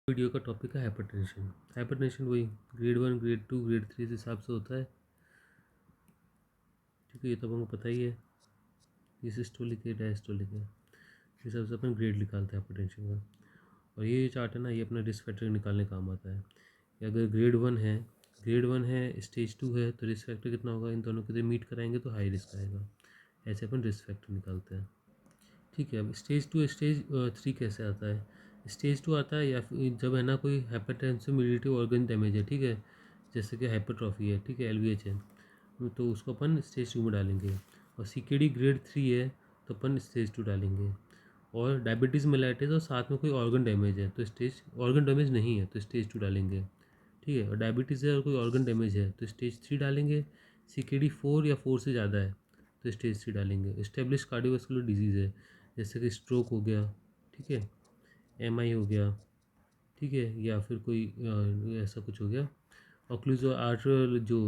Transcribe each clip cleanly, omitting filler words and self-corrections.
Video का topic है hypertension. Hypertension वही ग्रेड 1 ग्रेड 2 ग्रेड 3 इस हिसाब से होता है। ठीक है, ये तो हमको पता ही है। ये सिस्टोलिक है, डायस्टोलिक है, इस हिसाब से अपन ग्रेड निकालते हैं हाइपरटेंशन का। और ये चार्ट है ना, ये अपना रिस्क फैक्टर निकालने काम आता है कि अगर ग्रेड 1 है स्टेज 2 है तो रिस्क फैक्टर कितना होगा, इन दोनों को मीट कराएंगे तो हाई रिस्क आएगा। ऐसे अपन रिस्क फैक्टर निकालते हैं। ठीक है, अब स्टेज 2 स्टेज 3 कैसे आता है। स्टेज 2 आता है या फिर जब है ना कोई हाइपरटेंसिव मिलिटरी ऑर्गन डैमेज है, ठीक है, जैसे कि हाइपरट्रॉफी है, ठीक है, एलवीएच है, तो उसको अपन स्टेज 2 में डालेंगे। और सीकेडी ग्रेड 3 है तो अपन स्टेज 2 डालेंगे। और डायबिटीज़ मेलाइटिस और साथ में कोई ऑर्गन डैमेज है तो ऑर्गन डैमेज नहीं है तो स्टेज 2 डालेंगे। ठीक है, और डायबिटीज़ है और कोई ऑर्गन डैमेज है तो स्टेज 3 डालेंगे। सीकेडी 4 या 4 से ज़्यादा है तो स्टेज 3 डालेंगे। इस्टेब्लिश कार्डियोवास्कुलर डिजीज़ है जैसे कि स्ट्रोक हो गया, ठीक है, एमआई हो गया, ठीक है, या फिर कोई ऐसा कुछ हो गया। ऑक्लूजन आर्टरियल जो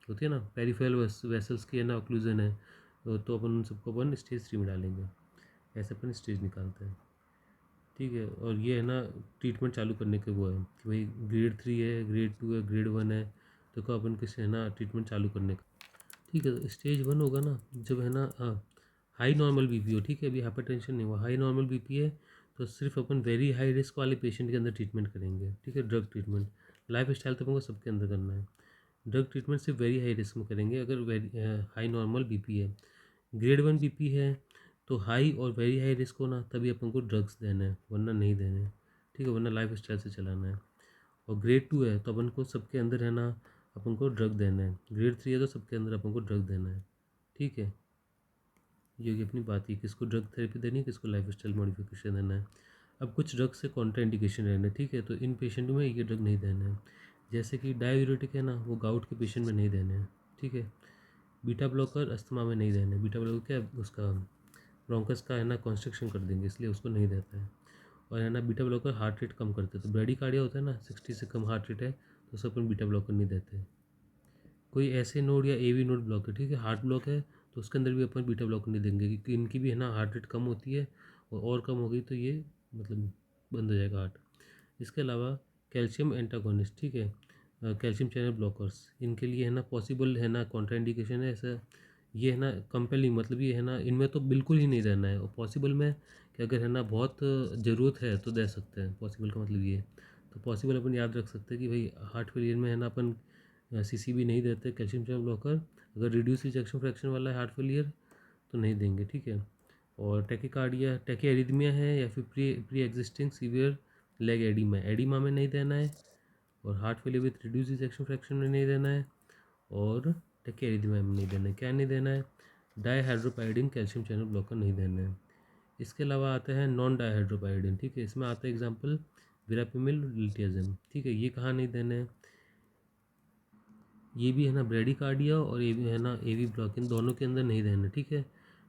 होती है ना, पेरिफेरल वेसल्स की है ना, ऑक्लूजन है, तो अपन उन सबको अपन स्टेज 3 में डालेंगे। ऐसे अपन स्टेज निकालते हैं। ठीक है, और ये है ना ट्रीटमेंट चालू करने के वो है कि भाई ग्रेड 3 है, ग्रेड 2 है, ग्रेड 1 है, तो को अपन किसी है ना ट्रीटमेंट चालू करने का। ठीक है, तो स्टेज 1 होगा ना जब है ना हाई नॉर्मल बीपी हो। ठीक है, अभी हाइपरटेंशन नहीं हुआ, हाई नॉर्मल बीपी है तो सिर्फ अपन वेरी हाई रिस्क वाले पेशेंट के अंदर ट्रीटमेंट करेंगे। ठीक है, ड्रग ट्रीटमेंट, लाइफ स्टाइल तो अपन को सबके अंदर करना है। ड्रग ट्रीटमेंट सिर्फ वेरी हाई रिस्क में करेंगे अगर वेरी हाई नॉर्मल बीपी है। ग्रेड 1 बीपी है तो हाई और वेरी हाई रिस्क हो ना, तभी अपन को ड्रग्स देना है, वरना नहीं देने हैं। ठीक है, वरना लाइफ स्टाइल से चलाना है। और ग्रेड 2 है तो अपन को सबके अंदर है ना अपन को ड्रग देना है। ग्रेड 3 है तो सबके अंदर अपन को ड्रग देना है। ठीक है, ये होगी अपनी बात ही, किसको ड्रग थेरेपी देनी है, किसको लाइफ स्टाइल मॉडिफिकेशन देना है। अब कुछ ड्रग से कॉन्ट्रा इंडिकेशन रहना है। ठीक है, तो इन पेशेंट में ये ड्रग नहीं देना है। जैसे कि डाययूरेटिक है ना, वो गाउट के पेशेंट में नहीं देने हैं। ठीक है, बीटा ब्लॉकर अस्थमा में नहीं देने। बीटा ब्लॉकर क्या उसका ब्रोंकस का है ना कॉन्स्ट्रिक्शन कर देंगे, इसलिए उसको नहीं देता है। और है ना बीटा ब्लॉकर हार्ट रेट कम करते हैं, तो ब्रेडिकार्डिया होता है ना 60 से कम हार्ट रेट है तो उसको अपन बीटा ब्लॉकर नहीं देते। कोई ऐसे नोड या एवी नोड ब्लॉक है, ठीक है, हार्ट ब्लॉक है तो उसके अंदर भी अपन बीटा ब्लॉकर नहीं देंगे क्योंकि इनकी भी है ना हार्ट रेट कम होती है, और कम हो गई तो ये मतलब बंद हो जाएगा हार्ट। इसके अलावा कैल्शियम एंटागोनिस्ट, ठीक है, कैल्शियम चैनल ब्लॉकर्स, इनके लिए है ना पॉसिबल है ना कॉन्ट्राइंडिकेशन है ऐसा। ये है ना कंपेलिंग, मतलब ये है ना इनमें तो बिल्कुल ही नहीं रहना है। और पॉसिबल में कि अगर है ना बहुत ज़रूरत है तो दे सकते हैं। पॉसिबल का मतलब ये है, तो पॉसिबल अपन याद रख सकते हैं कि भाई हार्ट फेलियर में है ना अपन सीसीबी नहीं देते कैल्शियम चैनल ब्लॉकर। अगर रिड्यूस इजेक्शन फ्रैक्शन वाला है हार्ट फेलियर तो नहीं देंगे। ठीक है, और टैकीकार्डिया टैकीएरिथमिया है या फिर pre pre existing severe leg oedema में नहीं देना है। और heart failure with reduce ejection fraction में नहीं देना है। और टैकीएरिथमिया में नहीं देना है। क्या नहीं देना है, डाईहाइड्रोपाइरिडिन कैल्शियम चैनल ब्लॉकर नहीं देना है। इसके अलावा आता है नॉन डाईहाइड्रोपाइरिडिन। ठीक है, इसमें आता है एग्जाम्पल विरापिमिल लिटियाजम। ठीक है, ये कहाँ नहीं देना है, ये भी है ना ब्रेडिकार्डिया और ये भी है ना एवी ब्लॉक, इन दोनों के अंदर नहीं देना। ठीक है,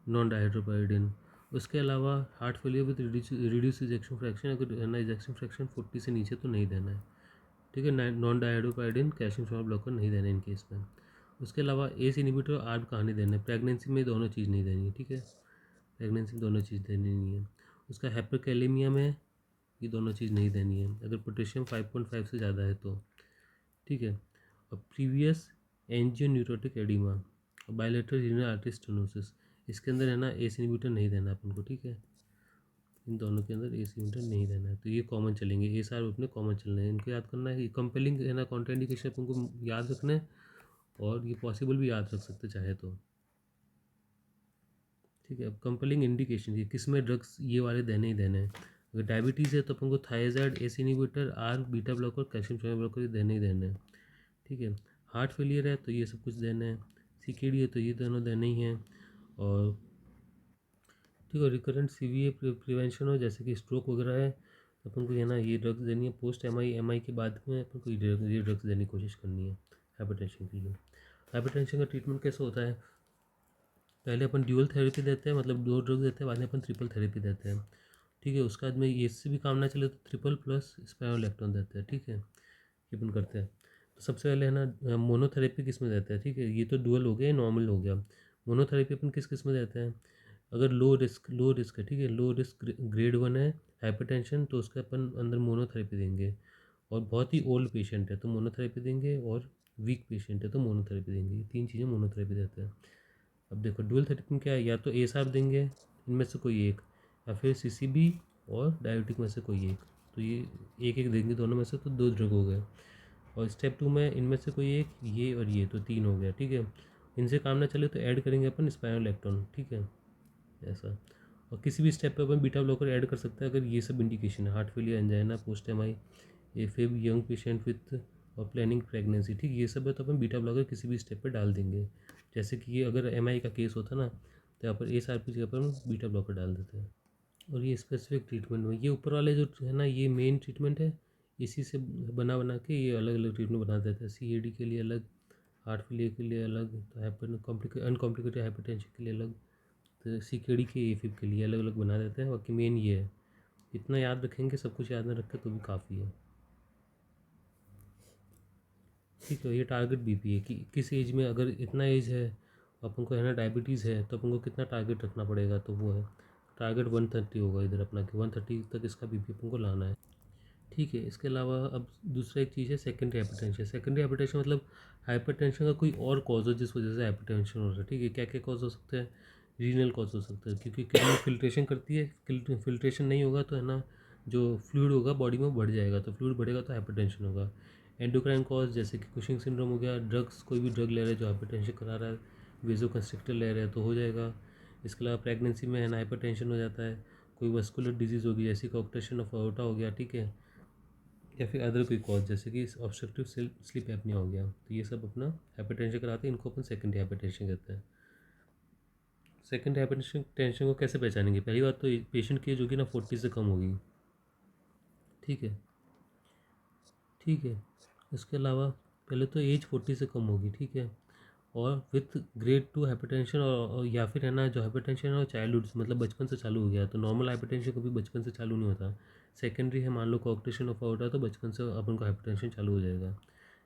नॉन डायहाइड्रोपाइरिडिन। उसके अलावा heart failure with reduce ejection fraction, अगर है ना इजेक्शन फ्रैक्शन 40 से नीचे तो नहीं देना है। ठीक है, नॉन डायहाइड्रोपाइरिडिन कैल्शियम चैनल ब्लॉकर नहीं देना है इन केस में। उसके अलावा एस इनिबिटर और आर्ब कहाँ नहीं देना है, प्रेगनेंसी में दोनों चीज़ नहीं देनी है। ठीक है, प्रेगनेंसी में दोनों चीज़ देनी नहीं है। उसका हाइपरकैलेमिया में ये दोनों चीज़ नहीं देनी है अगर पोटेशियम 5.5 से ज़्यादा है तो। ठीक है, और प्रीवियस एंजियोन्यूरोटिक एडिमा और बायलेटरल रीनल आर्टरी स्टेनोसिस, इसके अंदर है ना एस इनहिबिटर नहीं देना अपन को। ठीक है, इन दोनों के अंदर एस इनहिबिटर नहीं देना है, तो ये कॉमन चलेंगे। ये सारे अपने कॉमन चलने हैं, इनको याद करना है कि कंपेलिंग है ना कॉन्ट्राइंडिकेशन अपन को याद रखना है, और ये पॉसिबल भी याद रख सकते चाहे तो। ठीक है, अब कंपेलिंग इंडिकेशन ये किस में ड्रग्स ये वाले देने ही देने हैं। अगर डायबिटीज़ है तो अपन को thyroid, ACE inhibitor, or beta blocker, calcium channel blocker देने ही देने हैं। ठीक है, हार्ट फेलियर है तो ये सब कुछ देना है। सीकेडी है तो ये दोनों देने ही हैं। और ठीक है, रिकरेंट सीवीए प्रिवेंशन हो जैसे कि स्ट्रोक वगैरह है तो अपन को ये ना ये ड्रग्स देनी है। पोस्ट एमआई के बाद में अपन को ये ड्रग्स देने की कोशिश करनी है हाइपरटेंशन के लिए। हाइपरटेंशन का ट्रीटमेंट कैसे होता है, पहले अपन ड्यूअल थेरेपी देते हैं, मतलब 2 ड्रग्स देते हैं, बाद में अपन ट्रिपल थेरेपी देते हैं। ठीक है, उसके बाद में इससे भी काम ना चले तो ट्रिपल प्लस स्पाइरोलेक्टोन देते हैं। ठीक है, ये अपन करते हैं। तो सबसे पहले है ना मोनोथेरेपी किस में देते हैं। ठीक है, ये तो डुअल हो गया, नॉर्मल हो गया। मोनोथेरेपी अपन किस किस में देते हैं, अगर लो रिस्क है, ठीक है, लो रिस्क ग्रेड 1 है हाइपरटेंशन तो उसके अपन अंदर मोनोथेरेपी देंगे, और बहुत ही ओल्ड पेशेंट है तो मोनोथेरेपी देंगे, और वीक पेशेंट है तो मोनोथेरेपी देंगे। ये 3 चीज़ें मोनोथेरेपी देते हैं। अब देखो डुअल थेरेपी में क्या है, या तो ASAR देंगे इनमें से कोई एक, या फिर CCB और डायबिटिक में से कोई एक। तो ये एक एक देंगे दोनों में से, तो 2 ड्रग हो गए। और स्टेप 2 में इनमें से कोई एक, ये और ये, तो 3 हो गया। ठीक है, इनसे काम ना चले तो ऐड करेंगे अपन स्पाइनोलेक्टोन। ठीक है, ऐसा। और किसी भी स्टेप पे अपन बीटा ब्लॉकर ऐड कर सकते हैं अगर ये सब इंडिकेशन है, heart failure, angina, post MI, एफिब, young patient with और प्लानिंग प्रेगनेंसी। ठीक, ये सब है तो अपन बीटा ब्लॉकर किसी भी स्टेप पे डाल देंगे। जैसे कि ये अगर MI का केस होता ना, तो यहाँ पर ASRP की जगह पर हम बीटा ब्लॉकर डाल देते हैं। और ये स्पेसिफिक ट्रीटमेंट में, ये ऊपर वाले जो है ना, ये मेन ट्रीटमेंट है। इसी से बना बना के ये अलग अलग ट्रीटमेंट बना देते हैं। CAD के लिए अलग, हार्ट फेलियर के लिए अलग, तो अनकॉम्प्लिकेटेड हाइपरटेंशन के लिए अलग, तो CKD के AFib के लिए अलग अलग बना देते हैं। बाकी मेन ये है, इतना याद रखेंगे, सब कुछ याद ना रखें तो भी काफ़ी है। ठीक है, ये टारगेट BP है कि किस एज में, अगर इतना एज है अपन को है ना डायबिटीज़ है, तो अपन को कितना टारगेट रखना पड़ेगा, तो वो है टारगेट 130 होगा इधर अपना, कि 130 तक इसका BP अपन को लाना है। ठीक है, इसके अलावा अब दूसरा एक चीज़ है सेकेंडरी हाइपरटेंशन। सेकेंडरी हाइपरटेंशन मतलब हाइपरटेंशन का कोई और कॉज हो जिस वजह से हाइपरटेंशन हो रहा है। ठीक है, क्या क्या कॉज हो सकते हैं, रीनल कॉज हो सकता है, क्योंकि किडनी फिल्ट्रेशन करती है, फिल्ट्रेशन नहीं होगा तो है ना, जो फ्लूइड होगा बॉडी में बढ़ जाएगा, तो फ्लूइड बढ़ेगा तो हाइपरटेंशन होगा। एंडोक्राइन कॉज जैसे कि कुशिंग सिंड्रोम हो गया, ड्रग्स, कोई भी ड्रग ले रहे हैं जो हाइपरटेंशन करा रहा है, वेजो कंस्ट्रिक्टर ले रहे हैं तो हो जाएगा। इसके अलावा प्रेगनेंसी में है ना हाइपरटेंशन हो जाता है। कोई वस्कुलर डिजीज़ होगी जैसे कि ऑक्टेशन ऑफ अयोर्टा हो गया। ठीक है, या फिर अदर कोई कॉज जैसे कि ऑब्स्ट्रक्टिव स्लीप एपनिया हो गया, तो ये सब अपना हाइपरटेंशन कराते हैं, इनको अपन सेकेंडरी हाइपरटेंशन कहते हैं। सेकेंडरी हाइपरटेंशन टेंशन को कैसे पहचानेंगे, पहली बात तो पेशेंट की एज होगी ना 40 से कम होगी। ठीक है, ठीक है, इसके अलावा पहले तो एज 40 से कम होगी। ठीक है, और विथ ग्रेड 2 हाइपरटेंशन, और या फिर है ना जो हाइपरटेंशन है वो चाइल्डहुड मतलब बचपन से चालू हो गया, तो नॉर्मल हाइपरटेंशन कभी बचपन से चालू नहीं होता। सेकेंडरी है, मान लो कोऑक्टेशन ऑफ अयोर्टा, तो बचपन से अपन को हाइपरटेंशन चालू हो जाएगा,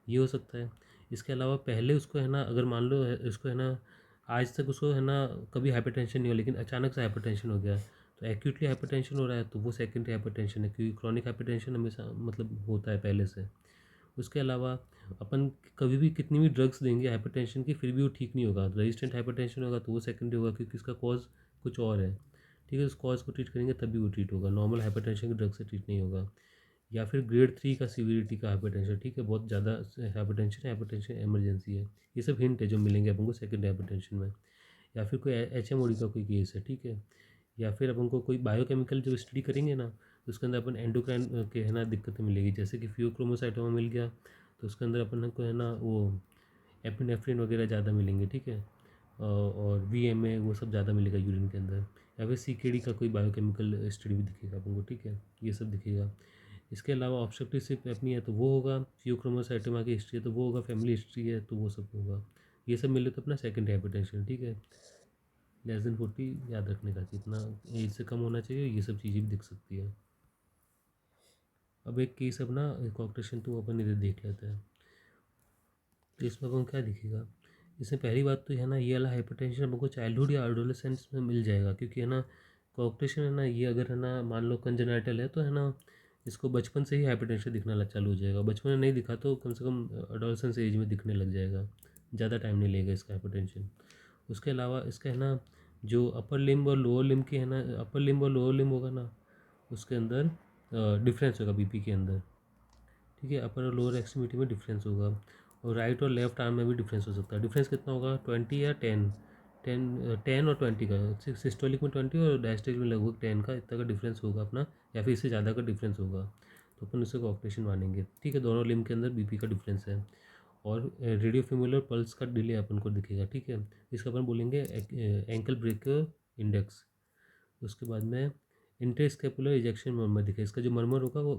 ये हो सकता है। इसके अलावा पहले उसको है ना, अगर मान लो उसको है ना आज तक उसको है ना कभी हाइपरटेंशन नहीं हो, लेकिन अचानक से हाइपरटेंशन हो गया, तो एक्यूटली हाइपरटेंशन हो रहा है तो वो सेकेंडरी हाइपरटेंशन है, क्योंकि क्रॉनिक हाइपरटेंशन हमेशा मतलब होता है पहले से। उसके अलावा अपन कभी भी कितनी भी ड्रग्स देंगे हाइपरटेंशन की, फिर भी वो ठीक नहीं होगा, रेजिस्टेंट हाइपरटेंशन होगा तो वो सेकेंडरी होगा, क्योंकि इसका कॉज कुछ और है। ठीक है, उस कॉज को ट्रीट करेंगे तभी वो ट्रीट होगा, नॉर्मल हाइपरटेंशन की ड्रग से ट्रीट नहीं होगा। या फिर ग्रेड 3 का सीवियरिटी का हाइपरटेंशन, ठीक है, बहुत ज़्यादा हाइपरटेंशन है, हाइपरटेंशन इमरजेंसी है, ये सब हिंट है जो मिलेंगे अपन को सेकेंडरी हाइपरटेंशन में। या फिर कोई HMOD का कोई केस है। ठीक है, या फिर अपन को कोई बायोकेमिकल जब स्टडी करेंगे ना, तो उसके अंदर अपन एंडोक्राइन के है ना दिक्कतें मिलेगी, जैसे कि फियोक्रोमोसाइटोमा मिल गया, तो उसके अंदर अपन को है ना वो एपिनेफ्रिन वगैरह ज़्यादा मिलेंगे। ठीक है, और VMA वो सब ज़्यादा मिलेगा यूरिन के अंदर। या फिर CKD का कोई बायोकेमिकल स्टडी भी दिखेगा अपन को। ठीक है, ये सब दिखेगा। इसके अलावा ऑब्स्ट्रक्टिव स्लीप एपनी है तो वो होगा, फियोक्रोमोसाइटोमा की हिस्ट्री है तो वो होगा, फैमिली हिस्ट्री है तो वो सब होगा। ये सब मिले तो अपना सेकेंडरी हाइपरटेंशन। ठीक है, <40 याद रखने का, जितना एज से कम होना चाहिए, ये सब चीज़ें भी दिख सकती है। अब एक केस अपना कॉक्टेशन तो अपन इधर देख लेते हैं, तो इसमें अपन क्या दिखेगा, इसमें पहली बात तो है ना ये वाला हाइपरटेंशन हमको चाइल्डहुड या एडोलेसेंस में मिल जाएगा, क्योंकि है ना कॉक्टेशन है ना, ये अगर है ना मान लो कंजेनाइटल है तो है ना इसको बचपन से ही हाइपरटेंशन दिखना चालू हो जाएगा, बचपन में नहीं दिखा तो कम से कम एडोलेसेंस एज में दिखने लग जाएगा, ज़्यादा टाइम नहीं लेगा इसका हाइपरटेंशन। उसके अलावा इसका है ना जो अपर लिम्ब और लोअर लिम्ब की है ना, अपर लिम्ब और लोअर लिम्ब होगा ना, उसके अंदर डिफरेंस होगा BP के अंदर। ठीक है, अपर और लोअर एक्सट्रीमिटी में डिफरेंस होगा, और राइट और लेफ्ट आर्म में भी डिफरेंस हो सकता है। डिफरेंस कितना होगा, 20 या 10, 10 और 20 का, सिस्टोलिक में 20 और डायस्टोलिक में लगभग 10 का इतना का डिफरेंस होगा अपना, या फिर इससे ज़्यादा का डिफरेंस होगा, तो अपन उससे कॉक्टेशन मानेंगे। ठीक है, दोनों लिम्ब के अंदर BP का डिफरेंस है, और रेडियो फिमुलर पल्स का डिले अपन को दिखेगा। ठीक है, इसका अपन बोलेंगे एंकल ब्रेकर इंडेक्स। उसके बाद में इंटरस्केपुलर इजेक्शन मर्मर दिखेगा, इसका जो मर्मर होगा वो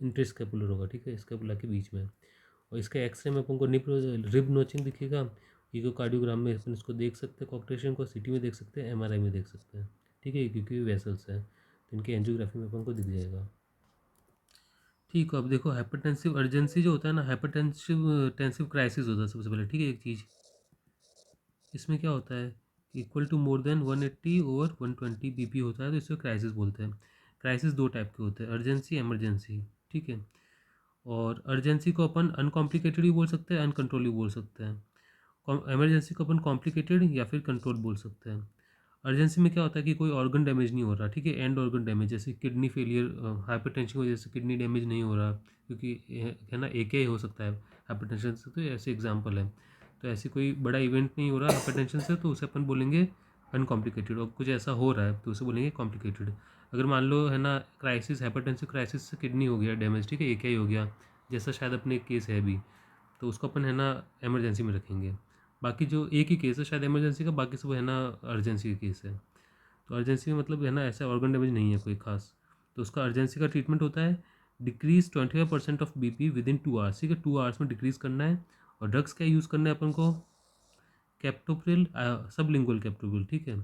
इंटरस्केपुलर होगा। ठीक है, स्केपुला के बीच में। और इसका एक्सरे में अपन को रिब नोचिंग दिखेगा, इकोकार्डियोग्राम में अपन इसको देख सकते हैं, कॉक्टेशन को CT में देख सकते हैं, MRI में देख सकते हैं। ठीक है, क्योंकि वेसल्स हैं तो इनकी एंजियोग्राफी में अपन को दिख जाएगा। ठीक है, अब देखो हाइपरटेंसिव अर्जेंसी जो होता है ना, हाइपरटेंसिव टेंसिव क्राइसिस होता है सबसे पहले। ठीक है, एक चीज़ इसमें क्या होता है, equal to more than 180 over 120 BP होता है, तो इसे क्राइसिस बोलते हैं। क्राइसिस दो टाइप के होते हैं, अर्जेंसी, एमरजेंसी, ठीक है। और अर्जेंसी को अपन अनकॉम्प्लिकेटेड भी बोल सकते हैं, अनकंट्रोल भी बोल सकते हैं। एमरजेंसी को अपन कॉम्प्लिकेटेड या फिर कंट्रोल बोल सकते हैं। अर्जेंसी में क्या होता है कि कोई ऑर्गन डैमेज नहीं हो रहा, ठीक है, एंड ऑर्गन डैमेज, जैसे किडनी फेलियर, हाइपरटेंशन की वजह से किडनी डैमेज नहीं हो रहा, क्योंकि है ना, एक ही हो सकता है हाइपरटेंशन से, तो ऐसे एग्जांपल है। तो ऐसी कोई बड़ा इवेंट नहीं हो रहा हाइपरटेंशन से, तो उसे अपन बोलेंगे अनकॉम्प्लिकेटेड। और कुछ ऐसा हो रहा है तो उसे बोलेंगे कॉम्प्लिकेटेड। अगर मान लो है ना क्राइसिस, हाइपरटेंसिव क्राइसिस से किडनी हो गया डैमेज, ठीक है, एक ही हो गया, जैसा शायद अपने एक केस है अभी, तो उसको अपन है ना इमरजेंसी में रखेंगे। बाकी जो एक ही केस है शायद इमरजेंसी का, बाकी सब है ना अर्जेंसी का केस है। तो अर्जेंसी में मतलब है ना ऐसा ऑर्गन डैमेज नहीं है कोई खास, तो उसका अर्जेंसी का ट्रीटमेंट होता है decrease 25% of BP with in 2 hours, ठीक है, 2 आवर्स में डिक्रीज करना है। और ड्रग्स क्या यूज़ करना है अपन को, कैप्टोप्रिल, सबलिंगुअल कैप्टोप्रिल, ठीक है,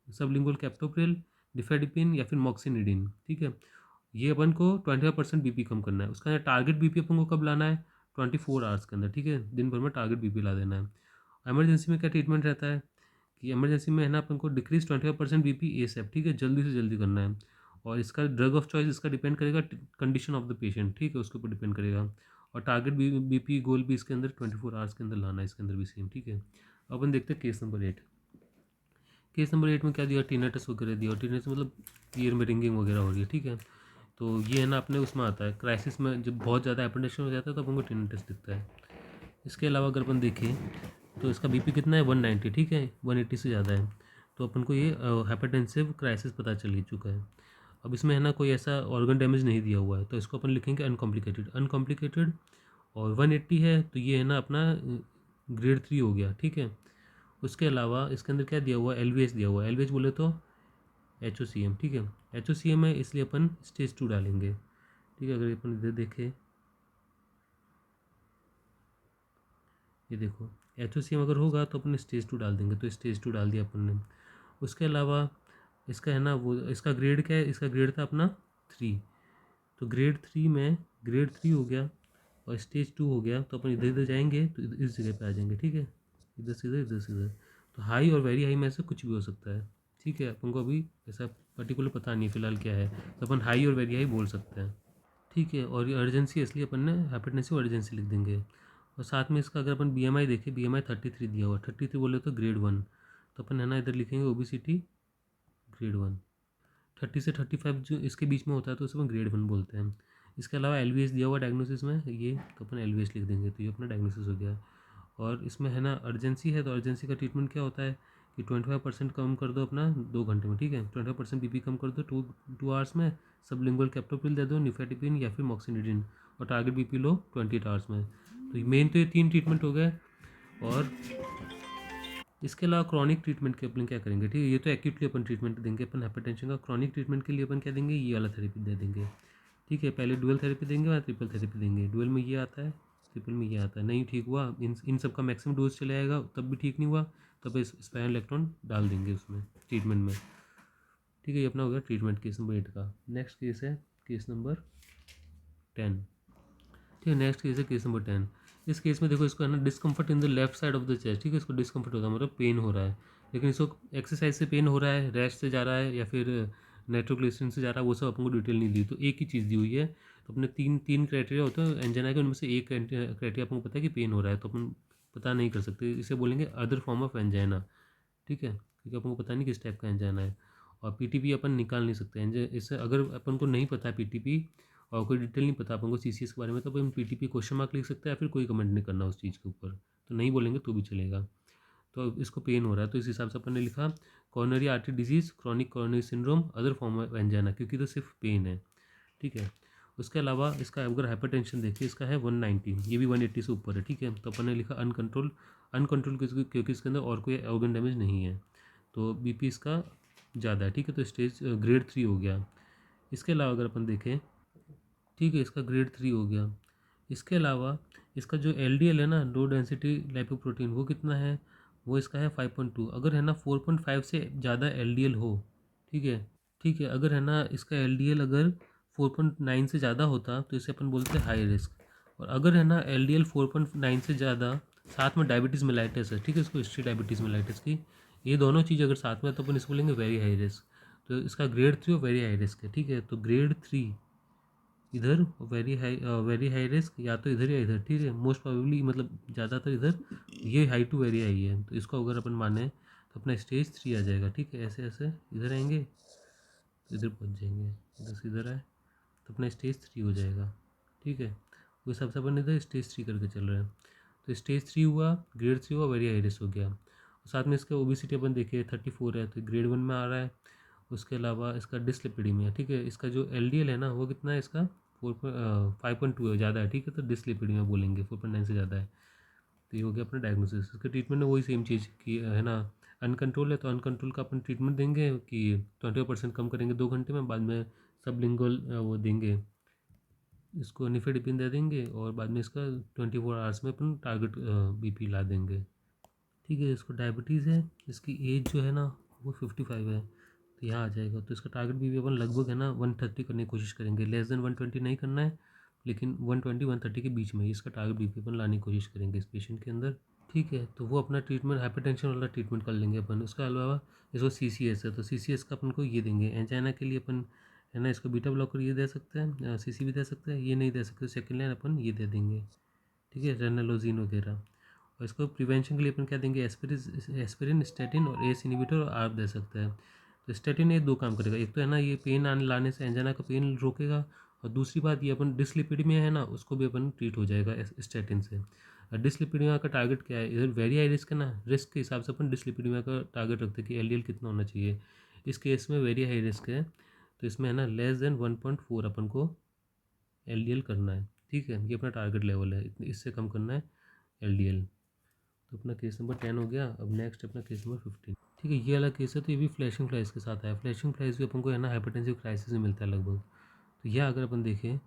सबलिंगुअल कैप्टोप्रिल, डिफेडिपिन या फिर मॉक्सिनिडिन, ठीक है। ये अपन को 25% बीपी कम करना है। उसका टारगेट बीपी अपन को कब लाना है, 24 आवर्स के अंदर, ठीक है, दिन भर में टारगेट बीपी ला देना है। इमरजेंसी में क्या ट्रीटमेंट रहता है कि इमरजेंसी में है ना अपन को डिक्रीज 25% बीपी एसेप, ठीक है, जल्दी से जल्दी करना है। और इसका ड्रग ऑफ चॉइस इसका डिपेंड करेगा कंडीशन ऑफ द पेशेंट, ठीक है, उसके ऊपर डिपेंड करेगा। और टारगेट बीपी गोल भी इसके अंदर 24 आवर्स के अंदर लाना है, इसके अंदर भी सेम, ठीक है। अपन देखते हैं केस नंबर 8। केस नंबर 8 में क्या दिया, टीनेटस वगैरह दिया, और टीनेटस मतलब ईयर में रिंगिंग वगैरह हो रही है, ठीक है। तो ये है ना अपने उसमें आता है क्राइसिस में, जब बहुत ज़्यादा हाइपरटेंशन हो जाता है तो अपन को टीनेटस दिखता है। इसके अलावा अगर अपन देखें तो इसका बीपी कितना है, 190, ठीक है, 180 से ज़्यादा है, तो अपन को ये हाइपरटेंसिव क्राइसिस पता चल ही चुका है। अब इसमें है ना कोई ऐसा ऑर्गन डैमेज नहीं दिया हुआ है, तो इसको अपन लिखेंगे अनकॉम्प्लिकेटेड, अनकॉम्प्लिकेटेड। और 180 है तो ये है ना अपना ग्रेड 3 हो गया, ठीक है। उसके अलावा इसके अंदर क्या दिया हुआ है, एल दिया हुआ है, एल बोले तो HOCM, ठीक है, HOCM है, इसलिए अपन स्टेज 2 डालेंगे, ठीक है। अगर अपन इधर देखें, ये देखो HOCM अगर होगा तो अपन स्टेज 2 डाल देंगे, तो स्टेज 2 डाल दिया अपन ने। उसके अलावा इसका है ना वो, इसका ग्रेड क्या है, इसका ग्रेड था अपना 3, तो ग्रेड 3 में ग्रेड 3 हो गया और स्टेज 2 हो गया, तो अपन इधर इधर जाएंगे तो इस जगह पे आ जाएंगे, ठीक है, इधर से इधर, इधर से इधर। तो हाई और वेरी हाई में से कुछ भी हो सकता है, ठीक है, अपन को अभी ऐसा पर्टिकुलर पता नहीं फ़िलहाल क्या है, तो अपन हाई और वेरी हाई बोल सकते हैं, ठीक है। और ये अर्जेंसी इसलिए अपन ने हाइपरटेंसिव अर्जेंसी लिख देंगे। और साथ में इसका अगर अपन BMI देखें, BMI 33 दिया हुआ, 33 बोले तो ग्रेड 1, तो अपन है ना इधर लिखेंगे ओबेसिटी ग्रेड 1। 30 से 35 जो इसके बीच में होता है तो उसे अपन ग्रेड 1 बोलते हैं। इसके अलावा LVS दिया हुआ डायग्नोसिस में ये, तो अपन LVS लिख देंगे, तो ये अपना डायग्नोसिस हो गया। और इसमें है ना अर्जेंसी है, तो अर्जेंसी का ट्रीटमेंट क्या होता है कि 25% कम कर दो अपना 2 घंटे में, ठीक है, 25% बीपी कम कर दो 2 आवर्स में, सबलिंगुअल कैप्टोप्रिल दे दो, निफेटिपिन या फिर मॉक्सिनिडिन, और टारगेट बीपी लो 28 आवर्स में। तो मेन तो ये 3 ट्रीटमेंट हो गए। और इसके अलावा क्रॉनिक ट्रीटमेंट के अपन क्या करेंगे, ठीक है, ये तो एक्यूटली अपन ट्रीटमेंट देंगे अपन हाइपरटेंशन का। क्रॉनिक ट्रीटमेंट के लिए अपन क्या देंगे, ये वाला थेरेपी दे देंगे, ठीक है। पहले डुअल थेरेपी देंगे या ट्रिपल थेरेपी देंगे। डुअल में ये आता है, ट्रिपल में ये आता है। नहीं ठीक हुआ, इन सब का मैक्सिमम डोज चले जाएगा, तब भी ठीक नहीं हुआ, तब स्पाइनल इलेक्ट्रॉन डाल देंगे उसमें ट्रीटमेंट में, ठीक है। ये अपना हो गया ट्रीटमेंट केस नंबर 8 का। नेक्स्ट केस है केस नंबर 10, ठीक है। नेक्स्ट केस है केस नंबर 10। इस केस में देखो, इसको है ना discomfort in the left side of the chest, ठीक है, इसको डिस्कम्फर्ट होता है, मतलब पेन हो रहा है, लेकिन इसको एक्सरसाइज से पेन हो रहा है, रेस्ट से जा रहा है, या फिर नाइट्रोग्लिसरीन से जा रहा है, वो सब अपन को डिटेल नहीं दी, तो एक ही चीज़ दी हुई है। तो अपने तीन तीन क्राइटेरिया होते हैं एंजाइना के, उनमें से एक क्राइटेरिया अपन को पता है कि पेन हो रहा है, तो अपन पता नहीं कर सकते, इसे बोलेंगे अदर फॉर्म ऑफ एंजाइना, ठीक है, क्योंकि अपन को पता नहीं किस टाइप का एंजाइना है। और PTP अपन निकाल नहीं सकते इससे, अगर अपन को नहीं पता है PTP और कोई डिटेल नहीं पता अपन को CCS के बारे में, तो अपन PTP क्वेश्चन मार्क लिख सकते हैं, या फिर कोई कमेंट नहीं करना उस चीज़ के ऊपर, तो नहीं बोलेंगे तो भी चलेगा। तो इसको पेन हो रहा है, तो इस हिसाब से अपन ने लिखा coronary artery disease, chronic coronary syndrome, other form of angina, क्योंकि तो सिर्फ पेन है, ठीक है। उसके अलावा इसका अगर हाइपरटेंशन देखिए, इसका है 190, ये भी 180 से ऊपर है, ठीक है। तो अपन ने लिखा अनकंट्रोल, अनकंट्रोल क्योंकि इसके अंदर और कोई ऑर्गन डैमेज नहीं है, तो BP इसका ज़्यादा है, ठीक है, तो स्टेज ग्रेड 3 हो गया। इसके अलावा अगर अपन देखें, ठीक है, इसका ग्रेड 3 हो गया। इसके अलावा इसका जो LDL है ना, लो डेंसिटी लाइपोप्रोटीन, वो कितना है, वो इसका है 5.2। अगर है ना 4.5 से ज़्यादा LDL हो, ठीक है, ठीक है, अगर है ना इसका LDL अगर 4.9 से ज़्यादा होता तो इसे अपन बोलते हैं हाई रिस्क। और अगर है ना LDL 4.9 से ज़्यादा, साथ में डायबिटीज़ मेलाइटिस है, ठीक है, इसको हिस्ट्री डायबिटीज़ मेलाइटिस की, ये दोनों चीज़ अगर साथ में है तो अपन इसको बोलेंगे वेरी हाई रिस्क। तो इसका ग्रेड 3 और वेरी हाई रिस्क है, ठीक है। तो ग्रेड 3 इधर, वेरी हाई रिस्क या तो इधर या इधर, ठीक है। मोस्ट प्रोबेबली मतलब ज़्यादातर इधर, ये हाई टू वेरी हाई है। तो इसको अगर अपन माने तो अपना स्टेज 3 आ जाएगा, ठीक है। ऐसे ऐसे इधर आएंगे तो इधर पहुँच जाएंगे, इधर से इधर आए तो अपना स्टेज 3 हो जाएगा, ठीक है। वो हिसाब से अपन इधर स्टेज 3 करके चल रहे हैं। तो स्टेज 3 हुआ, ग्रेड 3 हुआ, वेरी हाई रिस्क हो गया। और साथ में इसका ओबेसिटी अपन देखिए 34 है, तो ग्रेड 1 में आ रहा है। उसके अलावा इसका डिसलिपिडीमिया, ठीक है। इसका जो LDL है ना वो कितना है इसका 5.2 है, ज़्यादा है, ठीक है। तो डिसलिपिडीमिया बोलेंगे, 4.9 से ज़्यादा है। तो ये हो गया अपना डायग्नोसिस। इसका ट्रीटमेंट में वही सेम चीज़ की है ना, अनकंट्रोल है तो अनकंट्रोल का अपन ट्रीटमेंट देंगे कि 20% कम करेंगे 2 घंटे में, बाद में सबलिंगुअल वो देंगे, इसको निफेडिपिन दे देंगे, और बाद में इसका 24 आवर्स में अपन टारगेट BP ला देंगे, ठीक है। इसको डायबिटीज़ है, इसकी एज जो है ना वो 55 है, तो यहाँ आ जाएगा। तो इसका टारगेट BP अपन लगभग है ना 130 करने की कोशिश करेंगे, लेस देन 120 नहीं करना है, लेकिन 120-130 के बीच में इसका टारगेट BP अपन लाने की कोशिश करेंगे इस पेशेंट के अंदर, ठीक है। तो वो अपना ट्रीटमेंट हाइपरटेंशन वाला ट्रीटमेंट कर लेंगे अपन। उसके अलावा इसको CCS है, तो CCS का अपन को ये देंगे एंजाइना के लिए अपन, है ना। इसको बीटा ब्लॉकर ये दे सकते हैं, CC भी दे सकते हैं, ये नहीं दे सकते सेकेंड लाइन अपन ये दे देंगे, ठीक है, रेनालोजिन वगैरह। और इसको प्रिवेंशन के लिए अपन क्या देंगे, एस्पिरिन, स्टेटिन और ACE इनहिबिटर और ARB दे सकते हैं। तो स्टेटिन ये 2 काम करेगा, एक तो है ना ये पेन आने लाने से एंजाइना का पेन रोकेगा, और दूसरी बात ये अपन डिसलिपिडीमिया है ना उसको भी अपन ट्रीट हो जाएगा स्टेटिन से। डिसलिपिडीमिया का टारगेट क्या है, इधर वेरी हाई रिस्क है ना, रिस्क के हिसाब से अपन डिसलिपिडीमिया का टारगेट रखते हैं कि LDL कितना होना चाहिए। इस केस में वेरी हाई रिस्क है, तो इसमें है ना लेस देन 1.4 अपन को LDL करना है, ठीक है। ये अपना टारगेट लेवल है, इससे कम करना है LDL। तो अपना केस नंबर 10 हो गया। अब नेक्स्ट अपना केस नंबर 15, ठीक है। ये वाला केस है, तो ये भी फ्लैशिंग फ्लाइज के साथ आया। फ्लैशिंग फ्लाइज भी अपन को है ना हाइपरटेंसिव क्राइसिस में मिलता है लगभग। तो यह अगर अपन देखें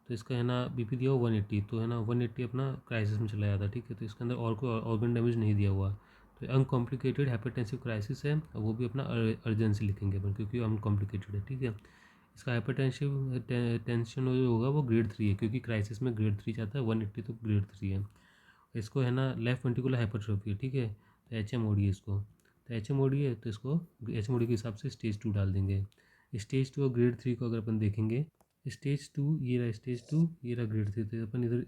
तो इसका है ना BP दिया हुआ 180, तो है ना 180 अपना क्राइसिस में चला जाता है, ठीक है। तो इसके अंदर और कोई ऑर्गन डैमेज नहीं दिया हुआ, तो अनकॉम्प्लिकेटेड हाइपरटेंसिव क्राइसिस है, और वो भी अपना अर्जेंसी लिखेंगे अपन क्योंकि अनकॉम्प्लिकेटेड है, ठीक है। इसका हाइपरटेंसिव टेंशन जो होगा वो ग्रेड 3 है, क्योंकि क्राइसिस में ग्रेड 3 जाता है, 180 तो ग्रेड 3 है। इसको है ना लेफ्ट वेंट्रिकुलर हाइपरट्रोफी है, ठीक है। तो HMOD है इसको, तो HMOD है तो इसको HMOD के हिसाब से स्टेज 2 डाल देंगे। स्टेज 2 और ग्रेड 3 को अगर अपन देखेंगे, स्टेज 2 ये रहा, स्टेज 2 ये रहा, ग्रेड 3, तो अपन इधर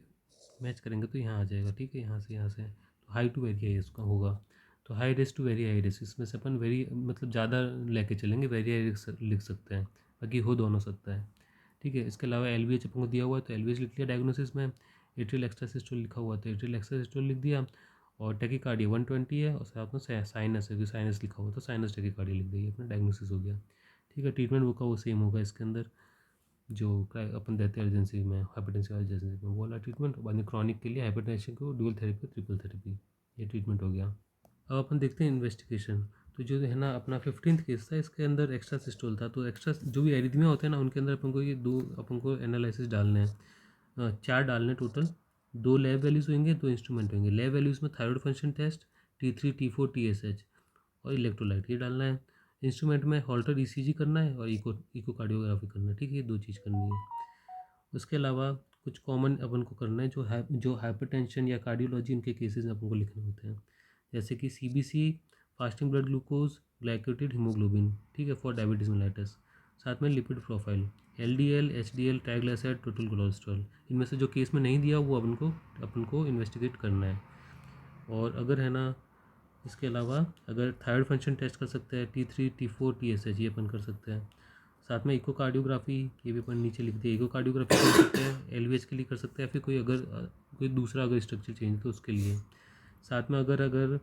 मैच करेंगे तो यहाँ आ जाएगा, ठीक है। यहाँ से तो हाई टू वेरी हाई इसका होगा। तो high risk to very high risk, इसमें से अपन वेरी मतलब ज़्यादा लेके चलेंगे, वेरी हाई रिस्क लिख सकते हैं, बाकी हो दोनों सकता है, ठीक है। इसके अलावा LVH अपन को दिया हुआ है तो LVH लिख लिया डायग्नोसिस में। एट्रियल एक्स्ट्रा सिस्टोल लिखा हुआ तो एट्रियल एक्स्ट्रा सिस्टोल लिख दिया। और टेकीकार्डिया 120 है, और साथ में साइनस है, साइनस लिखा हुआ तो साइनस टेकीकार्डिया लिख दी, अपना डायग्नोसिस हो गया, ठीक है। ट्रीटमेंट वो का वो सेम होगा इसके अंदर, जो अपन देते हैं अर्जेंसी में, हाइपरटेंशन अर्जेंसी में वो वाला ट्रीटमेंट। बाद में क्रॉनिक के लिए हाइपरटेंशन को ड्यूल थेरेपी, ट्रिपल थेरेपी, ये ट्रीटमेंट हो गया। अब अपन देखते हैं इन्वेस्टिगेशन। तो जो है ना अपना 15th केस था, इसके अंदर एक्स्ट्रा सिस्टोल था। तो एक्स्ट्रा जो भी एरिथमिया होते हैं ना उनके अंदर अपन को ये 2 अपन को एनालिसिस डालने हैं, 4 डालने टोटल। 2 लैब वैल्यूज़ होंगे, 2 इंस्ट्रूमेंट होंगे। लैब वैल्यूज़ में thyroid function test, T3 T4 TSH और इलेक्ट्रोलाइट ये डालना है। इंस्ट्रूमेंट में हॉल्टर ECG करना है और इकोकार्डियोग्राफी करना है, ठीक है। ये 2 चीज़ करनी है। उसके अलावा कुछ कॉमन अपन को करना है, जो हाइपरटेंशन या कार्डियोलॉजी इनके केसेस में अपन को लिखने होते हैं, जैसे कि CBC, fasting blood glucose, glycated haemoglobin, ठीक है, फॉर डायबिटीज मेलाइटस। साथ में lipid profile, LDL, HDL, triglyceride, total cholesterol. इनमें से जो केस में नहीं दिया वो अपन को इन्वेस्टिगेट करना है। और अगर है ना इसके अलावा अगर थायराइड फंक्शन टेस्ट कर सकते हैं, T3 T4 TSH ये अपन कर सकते हैं। साथ में इकोकार्डियोग्राफी, ये भी अपन नीचे लिख दिया, इकोकार्डियोग्राफी कर सकते हैं, LVH के लिए कर सकते हैं, या फिर कोई दूसरा अगर स्ट्रक्चर चेंज तो उसके लिए। साथ में अगर अगर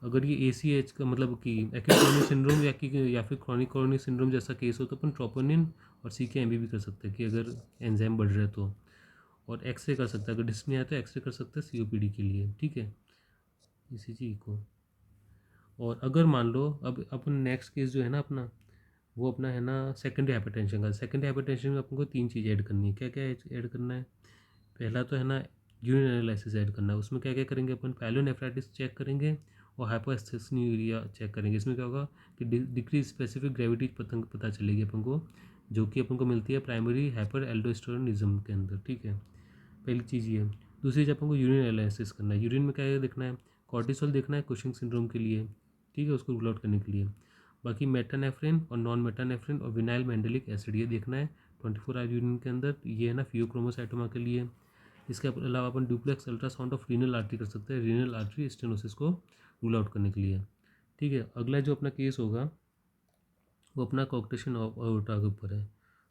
अगर ये ACH का मतलब कि एक्यूट कोरोनरी सिंड्रोम या फिर क्रॉनिक कोरोनरी सिंड्रोम जैसा केस हो तो अपन ट्रोपोनिन और CK-MB भी कर सकते हैं कि अगर एंजाइम बढ़ रहा है तो। और एक्सरे कर सकते हैं, अगर डिस्क नहीं आया तो एक्सरे कर सकते हैं COPD के लिए, ठीक है। ECG को। और अगर मान लो अब अपन नेक्स्ट केस जो है ना अपना, वो अपना है ना सेकेंडरी हाइपरटेंशन का। सेकेंडरी हाइपरटेंशन में अपन को 3 चीज़ ऐड करनी है। क्या क्या ऐड करना है, पहला तो है ना यूरिन एनालिसिस ऐड करना है। उसमें क्या क्या करेंगे अपन, पायलोनेफ्राइटिस चेक करेंगे और हाइपोएस्थेसिनुरिया चेक करेंगे। इसमें क्या होगा कि डिक्रीज स्पेसिफिक ग्रेविटी पता चलेगी अपन को, जो कि अपन को मिलती है प्राइमरी हाइपर एल्डोस्टेरोनिज्म के अंदर, ठीक है। पहली चीज़ ये। दूसरी चीज़ अपन को यूरिन एनालिसिस करना है। यूरिन में क्या देखना है, कॉर्टिसोल देखना है कुशिंग सिंड्रोम के लिए, ठीक है, उसको रूल आउट करने के लिए। बाकी मेटानेफ्रिन और नॉन मेटानेफ्रिन और विनाइल मैंडेलिक एसिड ये देखना है 24 आवर यूनिट के अंदर, ये है ना फियोक्रोमोसाइटोमा के लिए। इसके अलावा अपन duplex ultrasound of renal artery कर सकते हैं, रीनल आर्टरी स्टेनोसिस को रूल आउट करने के लिए। ठीक है, अगला जो अपना केस होगा वो अपना कॉक्टेशन ऑफ अयोर्टा के ऊपर है,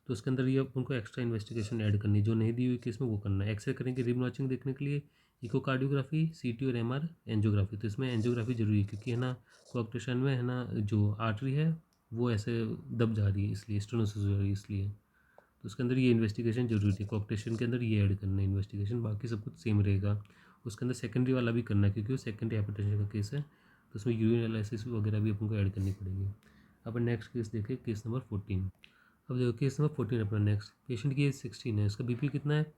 तो उसके अंदर ये उनको एक्स्ट्रा इन्वेस्टिगेशन ऐड करनी, जो नहीं दी हुई केस में वो करना है। एक्सरे करेंगे रिब नॉचिंग देखने के लिए, इकोकार्डियोग्राफी, सीटी और एमआर एंजियोग्राफी। तो इसमें एंजियोग्राफी जरूरी है क्योंकि है ना कॉक्टेशन में है ना जो आर्टरी है वो ऐसे दब जा रही है, इसलिए स्टेनोसिस हो रही है इसलिए। तो उसके अंदर ये इन्वेस्टिगेशन जरूरी थी, कॉक्टेशन के अंदर ये ऐड करना है इन्वेस्टिगेशन, बाकी सब कुछ सेम रहेगा। उसके अंदर सेकेंडरी वाला भी करना है क्योंकि वो सेकेंडरी हाइपरटेंशन का केस है, तो उसमें यूरिन एनालिसिस वगैरह भी अपन को ऐड करनी पड़ेगी। अपन नेक्स्ट केस देखें, केस नंबर 14। अब देखो केस नंबर 14 अपना नेक्स्ट, पेशेंट की एज 16 है, इसका बीपी कितना है,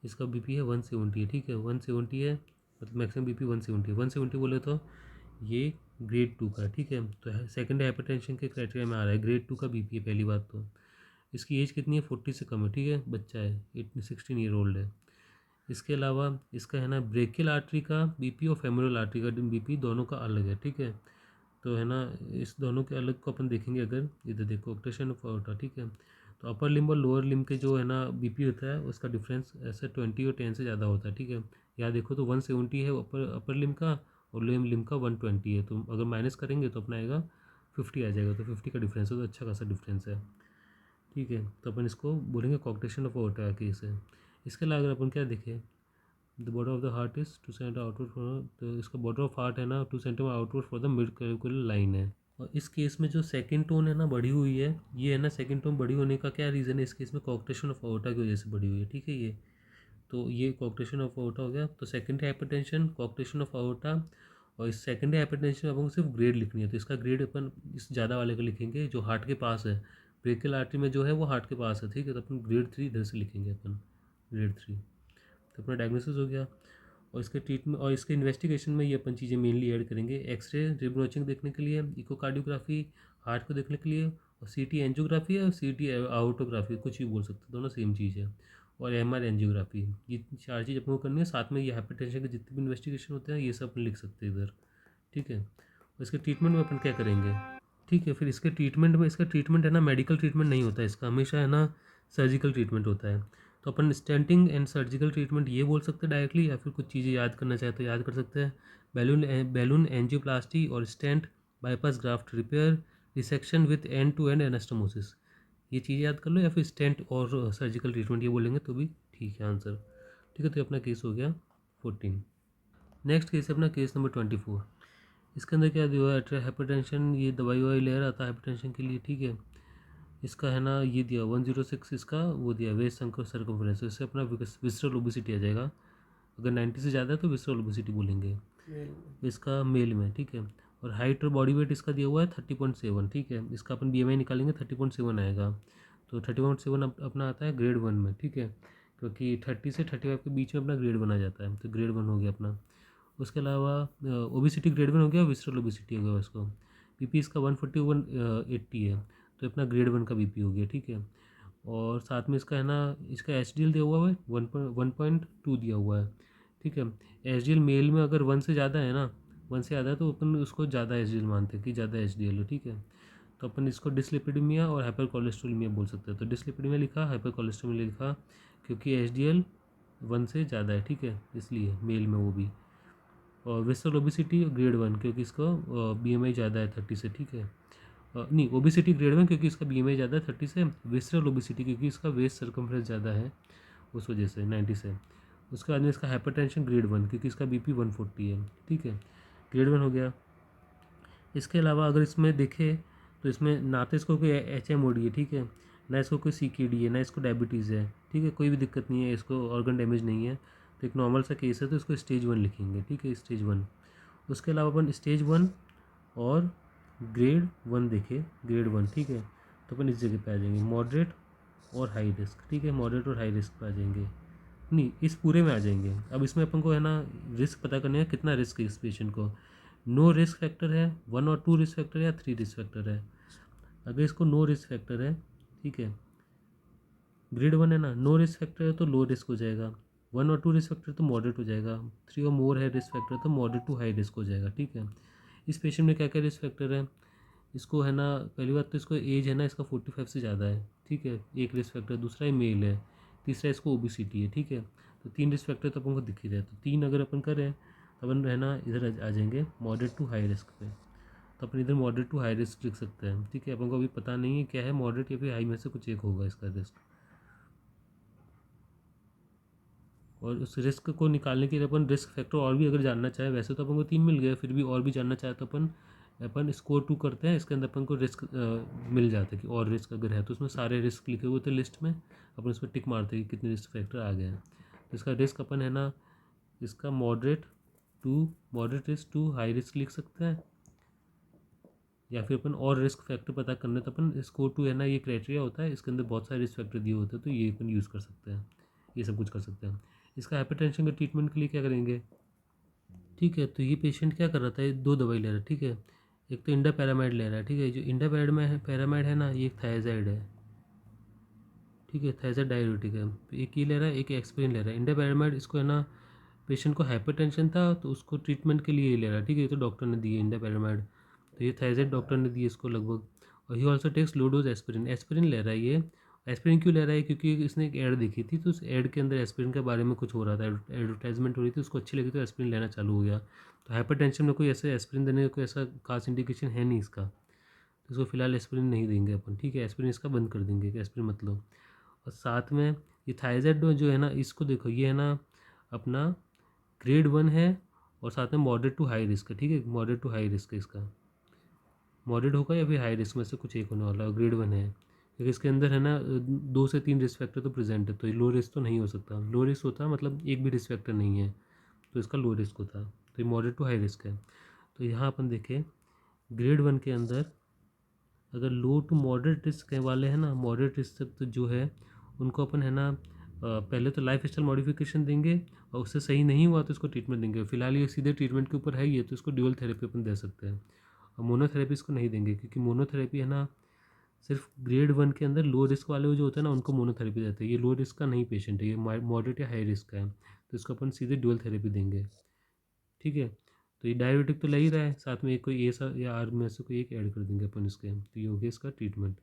इसका बीपी है 170 है। ठीक है, 170 है, मतलब मैक्सिमम बीपी 170 है। 170 बोले तो ये ग्रेड 2 का है। ठीक है, तो सेकेंडरी हाइपरटेंशन के क्राइटेरिया में आ रहा है, ग्रेड 2 का बीपी है पहली बात तो। इसकी एज कितनी है, 40 से कम है। ठीक है, बच्चा है, 16 ईयर ओल्ड है। इसके अलावा इसका है ना ब्रेकियल आर्टरी का बीपी और फेमोरल आर्टरी का बीपी दोनों का अलग है। ठीक है, तो है ना इस दोनों के अलग को अपन देखेंगे। अगर इधर देखो ऑक्टेशन ऑफ अयोर्टा, ठीक है, तो अपर लिम्ब और लोअर लिम्ब के जो है ना बीपी होता है उसका डिफरेंस ऐसे 20 और 10 से ज़्यादा होता है। ठीक है, यहाँ देखो तो 170 है अपर लिम्ब का और लोअर लिम्ब का 120 है, तो अगर माइनस करेंगे तो अपना आएगा 50 आ जाएगा, तो 50 का डिफरेंस है, तो अच्छा खासा डिफरेंस है। ठीक है, तो अपन इसको बोलेंगे कॉक्टेशन ऑफ अयोर्टा का केस है। इसके अलावा अगर अपन क्या देखें, the border of the heart is 2 centimetre outward for, तो इसका बॉर्डर ऑफ हार्ट है ना 2 centimetre outward for the mid clavicular line है। और इस केस में जो सेकंड टोन है ना बढ़ी हुई है, ये है ना सेकंड टोन बढ़ी होने का क्या रीज़न है, इस केस में कॉक्टेशन ऑफ अयोर्टा की वजह से बढ़ी हुई है। ठीक है, ये तो ये कॉक्टेशन ऑफ अयोर्टा हो गया। तो सेकेंडरी हाइपरटेंशन, कॉक्टेशन ऑफ अयोर्टा, और इस सेकेंडरी हाइपरटेंशन अपन को सिर्फ ग्रेड लिखनी है, तो इसका ग्रेड अपन इस ज़्यादा वाले का लिखेंगे जो हार्ट के पास है, ब्रेकियल आर्टरी में जो है वो हार्ट के पास है। ठीक है, तो अपन ग्रेड 3 इधर से लिखेंगे अपन, ग्रेड 3। तो अपना डायग्नोसिस हो गया, और इसके ट्रीटमेंट और इसके इन्वेस्टिगेशन में ये अपन चीज़ें मेनली ऐड करेंगे, एक्सरे रिब नॉचिंग देखने के लिए, इकोकार्डियोग्राफी हार्ट को देखने के लिए, और सीटी एंजियोग्राफी है और सीटी आउटोग्राफी, कुछ भी बोल सकते हैं, दोनों सेम चीज़ है, और एमआर एंजियोग्राफी। ये 4 चीज़ अपन को करनी है, साथ में ये हाइपरटेंशन के जितने भी इन्वेस्टिगेशन होते हैं ये सब अपन लिख सकते हैं इधर। ठीक है, और इसके ट्रीटमेंट में अपन क्या करेंगे। ठीक है, फिर इसके ट्रीटमेंट में, इसका ट्रीटमेंट है ना मेडिकल ट्रीटमेंट नहीं होता है इसका, हमेशा है ना सर्जिकल ट्रीटमेंट होता है। तो अपन स्टेंटिंग एंड सर्जिकल ट्रीटमेंट ये बोल सकते हैं डायरेक्टली, या फिर कुछ चीज़ें याद करना चाहे तो याद कर सकते हैं। बैलून एंजियोप्लास्टी और stent, bypass graft repair, resection with end to end anastomosis, ये चीज़ याद कर लो, या फिर स्टेंट और सर्जिकल ट्रीटमेंट ये बोलेंगे तो भी ठीक है आंसर। ठीक है, तो अपना केस हो गया 14। नेक्स्ट केस है अपना केस नंबर 24। इसके अंदर क्या दिया है, हाइपरटेंशन, ये दवाई ववाई ले रहा था हाइपरटेंशन के लिए। ठीक है, इसका है ना ये दिया 106, इसका वो दिया वेस्ट सर्कमफ्रेंस, इससे अपना विसरल ओबिसिटी आ जाएगा। अगर 90 से ज़्यादा है तो विसरल ओबिसिटी बोलेंगे इसका मेल में। ठीक है, और हाइट और बॉडी वेट इसका दिया हुआ है 30.7। ठीक है, इसका अपन BMI निकालेंगे 30.7 आएगा, तो 30.7 अपना आता है ग्रेड 1 में। ठीक है, क्योंकि 30 से 35 के बीच में अपना ग्रेड 1 आ जाता है, तो ग्रेड 1 हो गया अपना। उसके अलावा ओबिसिटी ग्रेड 1 हो गया, विसरल ओबिसिटी हो गया उसको। बीपी इसका 140 180 है, तो अपना ग्रेड 1 का बीपी हो गया। ठीक है, और साथ में इसका है ना इसका HDL दिया हुआ है 1.2 दिया हुआ है। ठीक है, HDL मेल में अगर 1 से ज़्यादा है ना, 1 से ज़्यादा है तो अपन उसको ज़्यादा HDL मानते हैं कि ज़्यादा HDL है। ठीक है, तो अपन इसको डिसलिपिडीमिया और हाइपर कोलेस्ट्रोलेमिया बोल सकते हैं। तो डिसलिपिडीमिया लिखा, हाइपर कोलेस्ट्रोलेमिया लिखा, क्योंकि HDL 1 से ज़्यादा है। ठीक है, इसलिए मेल में वो भी। और विसरल ओबिसिटी ग्रेड 1 क्योंकि इसका BMI ज़्यादा है 30 से। ठीक है, नहीं ओबिसिटी ग्रेड 1 क्योंकि इसका BMI ज़्यादा है 30 से, विसरल ओबिसिटी क्योंकि इसका वेस्ट सर्कमफ्रेंस ज़्यादा है उस वजह से 90 से। उसके बाद में इसका हाइपरटेंशन ग्रेड 1 क्योंकि इसका BP 140 है। ठीक है, ग्रेड 1 हो गया। इसके अलावा अगर इसमें देखें तो इसमें ना तो इसको कोई HMOD है, ठीक है, ना इसको कोई CKD है, ना इसको डायबिटीज़ है। ठीक है, कोई भी दिक्कत नहीं है, इसको ऑर्गन डैमेज नहीं है, तो एक नॉर्मल सा केस है, तो इसको स्टेज 1 लिखेंगे। ठीक है, स्टेज 1। उसके अलावा अपन स्टेज 1 और ग्रेड 1 देखें, ग्रेड 1। ठीक है, तो अपन इस जगह पे आ जाएंगे, मॉडरेट और हाई रिस्क। ठीक है, मॉडरेट और हाई रिस्क पे आ जाएंगे, नहीं इस पूरे में आ जाएंगे। अब इसमें अपन को है ना रिस्क पता करने है, कितना रिस्क है इस पेशेंट को। नो रिस्क फैक्टर है, 1 और 2 रिस्क फैक्टर है, या 3 रिस्क फैक्टर है। अगर इसको नो रिस्क फैक्टर है, ठीक है, ग्रेड 1 है ना, नो रिस्क फैक्टर है तो लो रिस्क हो जाएगा, 1 और 2 रिस्क फैक्टर तो मॉडरेट हो जाएगा, 3 और मोर है रिस्क फैक्टर तो मॉडरेट टू हाई रिस्क हो जाएगा। ठीक है, इस पेशेंट में क्या क्या रिस्क फैक्टर है, इसको है ना, पहली बात तो इसको एज है ना इसका 45 से ज़्यादा है, ठीक है, एक रिस्क फैक्टर, दूसरा ये मेल है, तीसरा इसको ओबेसिटी है, ठीक है। तो 3 रिस्क फैक्टर तो अपन को दिख ही रहा है, तो 3 अगर अपन करें तो अपन है ना इधर आ जाएंगे मॉडरेट टू हाई रिस्क पे। तो अपन इधर मॉडरेट टू हाई रिस्क लिख सकते हैं, ठीक है। अपन को अभी पता नहीं है क्या है, मॉडरेट या फिर हाई में से कुछ एक होगा इसका रिस्क। और उस रिस्क को निकालने के लिए अपन रिस्क फैक्टर और भी अगर जानना चाहे, वैसे तो अपन को 3 मिल गए, फिर भी और भी जानना चाहे तो अपन अपन स्कोर 2 करते हैं, इसके अंदर अपन को रिस्क मिल जाता है कि और रिस्क अगर है तो उसमें सारे रिस्क लिखे हुए थे लिस्ट में, अपन उस पर टिक मारते हैं कि कितने रिस्क फैक्टर आ गए हैं। तो इसका रिस्क अपन है ना इसका moderate risk to high risk लिख सकते हैं, या फिर अपन और रिस्क फैक्टर पता करने तो अपन स्कोर 2 है ना, ये क्राइटेरिया होता है, इसके अंदर बहुत सारे रिस्क फैक्टर दिए होते हैं, तो ये अपन यूज़ कर सकते हैं, ये सब कुछ कर सकते हैं। इसका हाइपरटेंशन के ट्रीटमेंट के लिए क्या करेंगे, ठीक है। तो ये पेशेंट क्या कर रहा था, ये 2 दवाई ले रहा है, ठीक है। एक तो इंडा पैरामाइड ले रहा है, ठीक है। जो इंडा पैरामाइड है ना, ये एक थायजाइड है, ठीक है, थायजाइड डाययूरेटिक है। एक ये ले रहा है, एक एस्पिरिन ले रहा है। इंडा पैरामाइड इसको है ना, पेशेंट को हाइपरटेंशन था तो उसको ट्रीटमेंट के लिए ये ले रहा है, ठीक है। ये तो डॉक्टर ने दिए इंडा पैरामाइड, तो ये थायजाइड डॉक्टर ने दिए इसको लगभग। और ही also takes low dose aspirin, aspirin ले रहा है ये। एस्पिरिन क्यों ले रहा है, क्योंकि इसने एक ऐड देखी थी, तो उस ऐड के अंदर एस्पिरिन के बारे में कुछ हो रहा था, एडवर्टाइजमेंट हो रही थी, उसको अच्छी लगी तो एस्पिरिन लेना चालू हो गया। तो हाइपरटेंशन में कोई ऐसे एस्पिरिन देने का कोई ऐसा खास इंडिकेशन है नहीं इसका, तो इसको फिलहाल एस्पिरिन नहीं देंगे अपन, ठीक है। एस्पिरिन इसका बंद कर देंगे कि एस्पिरिन मत लो। और साथ में ये थायजाइड जो है ना, इसको देखो, ये है ना अपना ग्रेड 1 है, और साथ में मॉडरेट टू हाई रिस्क है, ठीक है। मॉडरेट टू हाई रिस्क है इसका, मॉडरेट होगा या फिर हाई रिस्क में से कुछ एक होने वाला है, ग्रेड 1 है, क्योंकि इसके अंदर है ना 2 से 3 रिस्क फैक्टर तो प्रेजेंट है, तो ये लो रिस्क तो नहीं हो सकता। लो रिस्क होता मतलब एक भी रिस्क फैक्टर नहीं है, तो इसका लो रिस्क होता, तो ये मॉडरेट टू हाई रिस्क है। तो यहाँ अपन देखें ग्रेड 1 के अंदर अगर लो टू मॉडरेट रिस्क वाले हैं ना, मॉडरेट रिस्क तो जो है उनको अपन है ना पहले तो लाइफ स्टाइल मॉडिफिकेशन देंगे, और उससे सही नहीं हुआ तो इसको ट्रीटमेंट देंगे। फिलहाल ये सीधे ट्रीटमेंट के ऊपर है ये, तो इसको ड्यूअल थेरेपी अपन दे सकते हैं। और मोनोथेरेपी इसको नहीं देंगे, क्योंकि मोनोथेरेपी है ना सिर्फ ग्रेड 1 के अंदर लो रिस्क वाले जो होते हैं ना उनको मोनोथेरेपी देते हैं। ये लो रिस्क का नहीं पेशेंट है, ये मॉडरेट या हाई रिस्क का है, तो इसको अपन सीधे ड्यूअल थेरेपी देंगे, ठीक है। तो ये डायबिटिक तो ले ही रहा है, साथ में एक कोई ए या आर में से कोई एक ऐड कर देंगे अपन इसके, तो ये हो गया इसका ट्रीटमेंट।